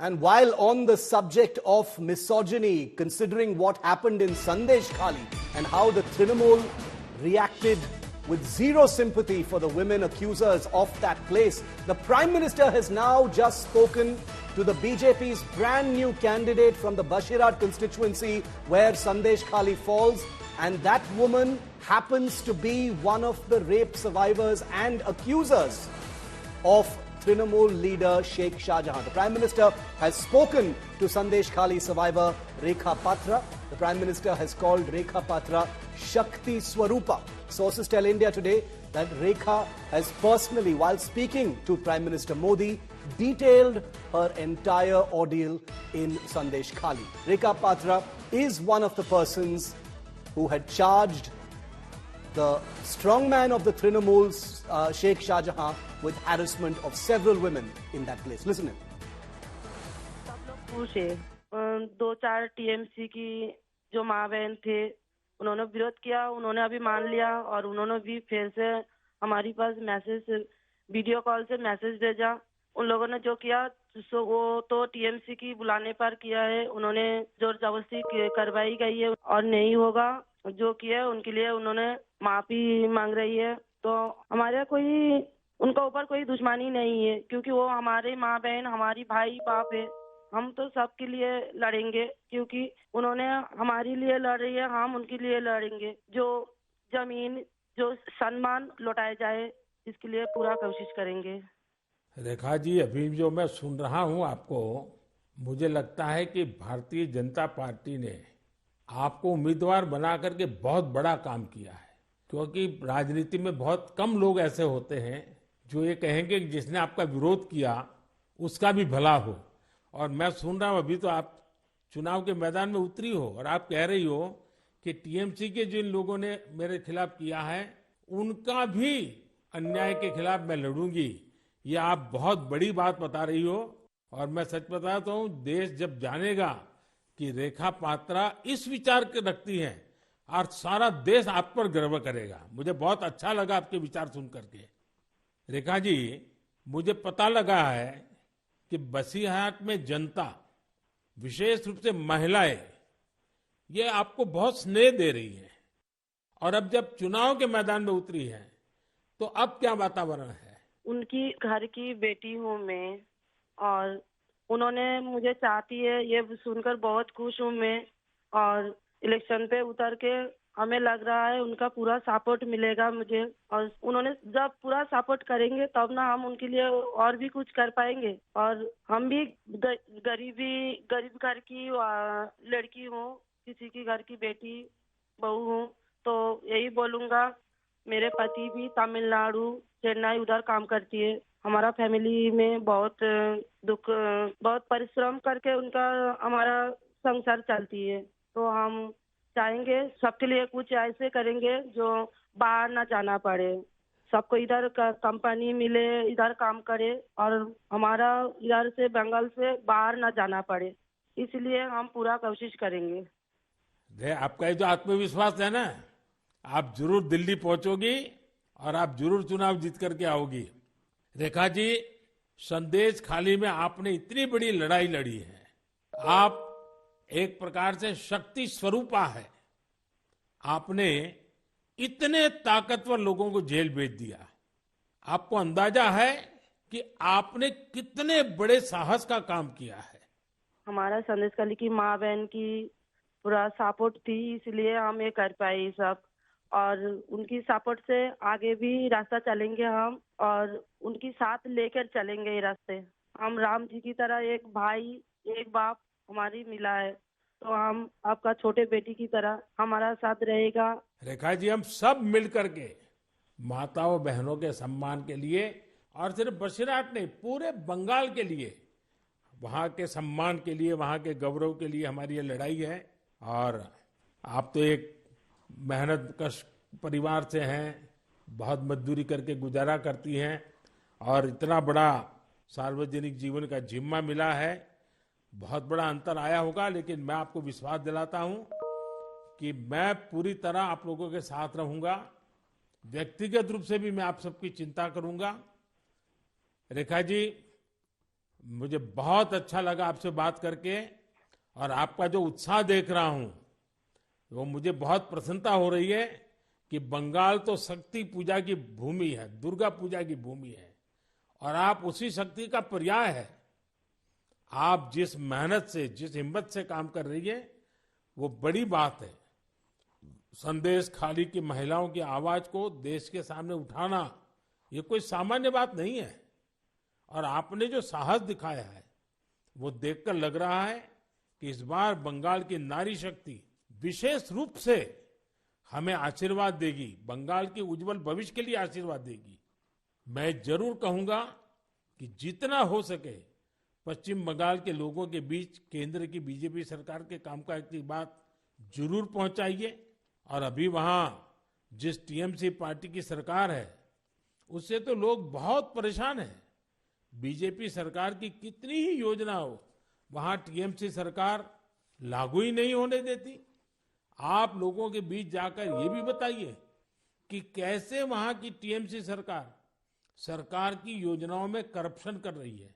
And while on the subject of misogyny, considering what happened in Sandesh Khali and how the Trinamool reacted with zero sympathy for the women accusers of that place, the Prime Minister has now just spoken to the BJP's brand new candidate from the Bashirat constituency where Sandesh Khali falls, and that woman happens to be one of the rape survivors and accusers of Trinamool leader Sheikh Shahjahan. The Prime Minister has spoken to Sandesh Khali survivor Rekha Patra. The Prime Minister has called Rekha Patra Shakti Swarupa. Sources tell India Today that Rekha has personally, while speaking to Prime Minister Modi, detailed her entire ordeal in Sandesh Khali. Rekha Patra is one of the persons who had charged the strongman of the Trinamool, Sheikh Shahjahan, with harassment of several women in that place. Listen in. सब लोग खुश है। 2-4 TMC की जो माँ बहन थे, उन्होंने विरोध किया, उन्होंने अभी मान लिया और उन्होंने भी फिर से हमारी पास मैसेज, वीडियो कॉल से मैसेज भेजा। उन लोगों ने जो किया वो तो टीएमसी की बुलाने पर किया है, उन्होंने जोर जबरदस्ती करवाई गई है और नहीं होगा। जो किया उनके लिए उन्होंने माफी मांग रही है। तो हमारे कोई उनका ऊपर कोई दुश्मनी नहीं है, क्योंकि वो हमारे माँ बहन, हमारी भाई बाप है। हम तो सबके लिए लड़ेंगे, क्योंकि उन्होंने हमारे लिए लड़ रही है, हम उनके लिए लड़ेंगे। जो जमीन, जो सम्मान लौटाया जाए, इसके लिए पूरा कोशिश करेंगे। रेखा जी, अभी जो मैं सुन रहा हूं आपको, मुझे लगता है कि भारतीय जनता पार्टी ने आपको उम्मीदवार बना करके बहुत बड़ा काम किया है, क्योंकि राजनीति में बहुत कम लोग ऐसे होते हैं जो ये कहेंगे कि जिसने आपका विरोध किया उसका भी भला हो। और मैं सुन रहा हूं, अभी तो आप चुनाव के मैदान में उतरी हो और आप कह रही हो कि टीएमसी के जिन लोगों ने मेरे खिलाफ किया है उनका भी अन्याय के खिलाफ मैं लड़ूंगी। ये आप बहुत बड़ी बात बता रही हो और मैं सच बताता हूं, देश जब जानेगा कि रेखा पात्रा इस विचार के रखती हैं और सारा देश आप पर गर्व करेगा। मुझे बहुत अच्छा लगा आपके विचार सुन करके। रेखा जी, मुझे पता लगा है कि बसीरहाट में जनता, विशेष रूप से महिलाएं, ये आपको बहुत स्नेह दे रही है और अब जब चुनाव के मैदान में उतरी है तो अब क्या वातावरण है? उनकी घर की बेटी हूँ मैं और उन्होंने मुझे चाहती है, ये सुनकर बहुत खुश हूँ मैं। और इलेक्शन पे उतर के हमें लग रहा है उनका पूरा सपोर्ट मिलेगा मुझे, और उन्होंने जब पूरा सपोर्ट करेंगे तब ना हम उनके लिए और भी कुछ कर पाएंगे। और हम भी गरीब घर की लड़की हूँ, किसी की घर की बेटी बहू हूँ, तो यही बोलूंगा। मेरे पति भी तमिलनाडु, चेन्नई उधर काम करती है। हमारा फैमिली में बहुत दुख, बहुत परिश्रम करके उनका हमारा संसार चलती है। तो हम चाहेंगे सबके लिए कुछ ऐसे करेंगे जो बाहर ना जाना पड़े, सबको इधर कंपनी मिले, इधर काम करे और हमारा इधर से बंगाल से बाहर ना जाना पड़े। इसलिए हम पूरा कोशिश करेंगे। आपका ये जो आत्मविश्वास है ना, आप जरूर दिल्ली पहुंचोगी और आप जरूर चुनाव जीत करके आओगी। रेखा जी, संदेश खाली में आपने इतनी बड़ी लड़ाई लड़ी है, आप एक प्रकार से शक्ति स्वरूपा है। आपने इतने ताकतवर लोगों को जेल भेज दिया। आपको अंदाजा है कि आपने कितने बड़े साहस का काम किया है। हमारा संदेश खाली की माँ बहन की पूरा सपोर्ट थी, इसलिए हम ये कर पाए सब। और उनकी सपोर्ट से आगे भी रास्ता चलेंगे हम, और उनकी साथ लेकर चलेंगे ये रास्ते। हम राम जी की तरह एक भाई, एक बाप हमारी मिला है, तो हम आपका छोटे बेटी की तरह हमारा साथ रहेगा। रेखा जी, हम सब मिल करके माताओं बहनों के सम्मान के लिए, और सिर्फ बसीरहाट नहीं, पूरे बंगाल के लिए, वहां के सम्मान के लिए, वहां के गौरव के लिए हमारी ये लड़ाई है। और आप तो एक मेहनत कश परिवार से हैं, बहुत मजदूरी करके गुजारा करती हैं और इतना बड़ा सार्वजनिक जीवन का जिम्मा मिला है। बहुत बड़ा अंतर आया होगा, लेकिन मैं आपको विश्वास दिलाता हूं कि मैं पूरी तरह आप लोगों के साथ रहूंगा। व्यक्तिगत रूप से भी मैं आप सबकी चिंता करूंगा। रेखा जी, मुझे बहुत अच्छा लगा आपसे बात करके, और आपका जो उत्साह देख रहा हूं वो मुझे बहुत प्रसन्नता हो रही है कि बंगाल तो शक्ति पूजा की भूमि है, दुर्गा पूजा की भूमि है, और आप उसी शक्ति का पर्याय है। आप जिस मेहनत से, जिस हिम्मत से काम कर रही है वो बड़ी बात है। संदेश खाली की महिलाओं की आवाज को देश के सामने उठाना ये कोई सामान्य बात नहीं है, और आपने जो साहस दिखाया है वो देखकर लग रहा है कि इस बार बंगाल की नारी शक्ति विशेष रूप से हमें आशीर्वाद देगी, बंगाल के उज्जवल भविष्य के लिए आशीर्वाद देगी। मैं जरूर कहूंगा कि जितना हो सके पश्चिम बंगाल के लोगों के बीच केंद्र की बीजेपी सरकार के कामकाज की बात जरूर पहुंचाइए। और अभी वहां जिस टीएमसी पार्टी की सरकार है उससे तो लोग बहुत परेशान हैं। बीजेपी सरकार की कितनी ही योजना हो, वहां टीएमसी सरकार लागू ही नहीं होने देती। आप लोगों के बीच जाकर ये भी बताइए कि कैसे वहां की टीएमसी सरकार की योजनाओं में करप्शन कर रही है,